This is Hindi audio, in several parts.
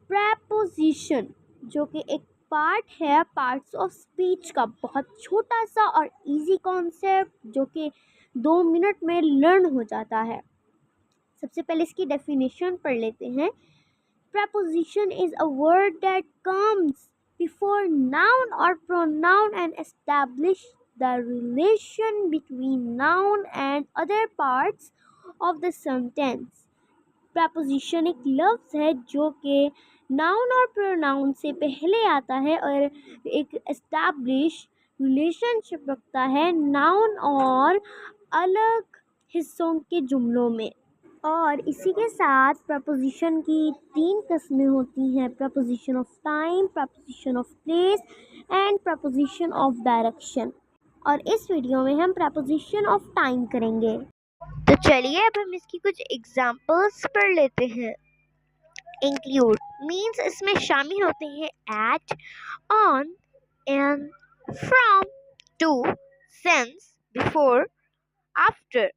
प्रेपोजिशन जो कि एक पार्ट है पार्ट्स ऑफ स्पीच का, बहुत छोटा सा और इजी कॉन्सेप्ट जो कि 2 मिनट में लर्न हो जाता है। सबसे पहले इसकी डेफिनेशन पढ़ लेते हैं। Preposition is a word that comes before noun or pronoun and establish the relation between noun and other parts of the sentence. Preposition एक लफ्ज़ है जो कि noun और pronoun से पहले आता है और एक establish relationship रखता है noun और अलग हिस्सों के जुमलों में। और इसी के साथ प्रपोजिशन की 3 किस्में होती हैं, preposition of time, preposition of place and preposition of direction. और इस वीडियो में हम प्रपोजिशन ऑफ टाइम करेंगे। तो चलिए अब हम इसकी कुछ एग्जांपल्स पढ़ लेते हैं। इंक्लूड मीन्स इसमें शामिल होते हैं at, on, in, from, to, since, before, after.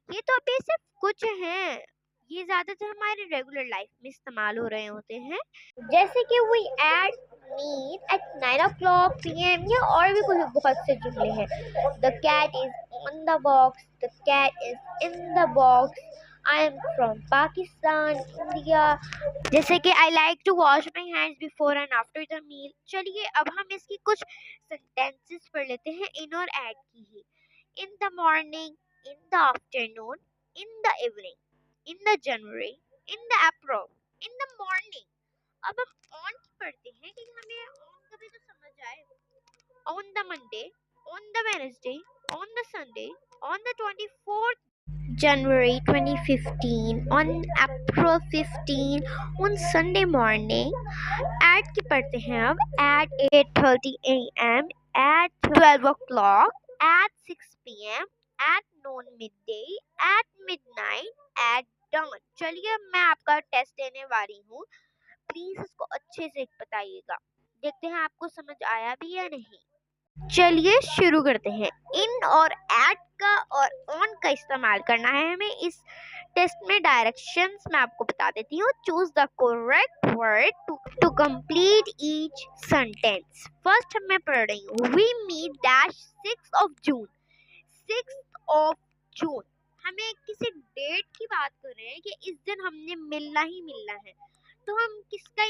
ये तो अभी सिर्फ कुछ हैं, ये ज़्यादातर हमारे रेगुलर लाइफ में इस्तेमाल हो रहे होते हैं, जैसे कि we at meet at 9 o'clock PM या और भी कुछ बहुत से जुमले हैं। The cat is on the box, the cat is in the box, I am from Pakistan, India. जैसे कि I like to wash my hands before and after the meal. चलिए अब हम इसकी कुछ सेंटेंसेस पढ़ लेते हैं इन और एट की ही। In the morning, in the afternoon, in the evening, in the January, in the April, in the morning। अब हम on की पढ़ते हैं कि हमें on कभी तो समझ आए। On the Monday, on the Wednesday, on the Sunday, on the 24th January 2015, on April 15, on Sunday morning। at की पढ़ते हैं अब at 8:30 AM, at 12 o'clock, at 6 PM, at noon, midday, at midnight, at dawn। चलिए मैं आपका टेस्ट लेने वाली हूँ, प्लीज इसको अच्छे से बताइएगा, देखते हैं आपको समझ आया भी या नहीं। चलिए शुरू करते हैं। इन और एट का और ऑन का इस्तेमाल करना है हमें इस टेस्ट में। डायरेक्शंस मैं आपको बता देती हूँ। Choose the correct word to complete each sentence. First मैं पढ़ रही हूँ। We meet dash 6 of June। 6 of June, हमें किसी डेट की बात कर रहे हैं कि इस दिन हमने मिलना ही मिलना है, तो हम किसका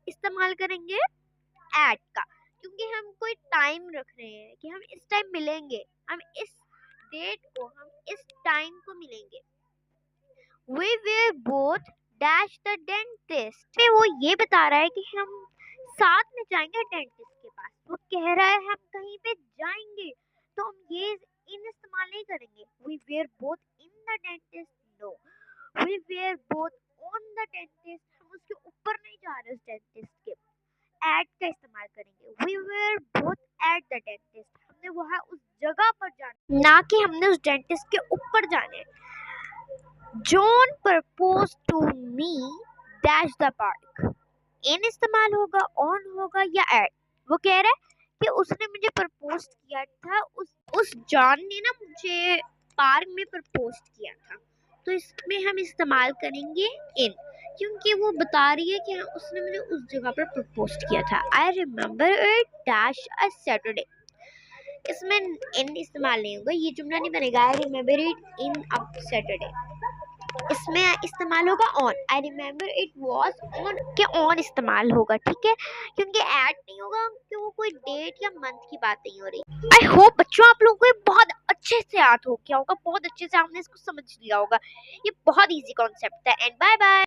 इस्तेमाल करेंगे? एट का, क्योंकि हम कोई टाइम रख रहे हैं कि हम इस टाइम मिलेंगे, हम इस डेट को, हम इस टाइम को मिलेंगे। We were both dash the dentist। वो ये बता रहा है कि हम साथ में जाएंगे डेंटिस्ट के पास। वो कह रहा है हम कहीं पे जाएंगे, तो हम ये इन इस्तेमाल नहीं करेंगे। We were both in the dentist, no। We were both on the dentist, हम उसके ऊपर नहीं जा रहे उस डेंटिस्ट के। एट का इस्तेमाल करेंगे। We were both at the dentist, हमने वहाँ उस जगह पर जाना, ना कि हमने उस डेंटिस्ट के ऊपर जाने। John proposed to me dash the park। इन इस्तेमाल होगा, ऑन होगा या एट। वो कह रहा है कि उसने मुझे प्रपोज किया था, उस जॉन ने ना मुझे पार्क में प्रपोज किया था, तो इसमें हम इस्तेमाल करेंगे इन, क्योंकि वो बता रही है कि उसने मुझे उस जगह पर प्रपोज किया था। I remember it dash a Saturday. इसमें इन इस्तेमाल नहीं होगा, ये जुमला नहीं बनेगा। I remember it in a Saturday. इसमें इस्तेमाल होगा on. I remember it was on के ऑन इस्तेमाल होगा, ठीक है, क्योंकि एट नहीं होगा, कि वो कोई डेट या मंथ की बात नहीं हो रही। आई होप बच्चों आप लोगों को ये बहुत अच्छे से याद हो गया होगा, बहुत अच्छे से आपने इसको समझ लिया होगा। ये बहुत इजी कॉन्सेप्ट है। And bye bye.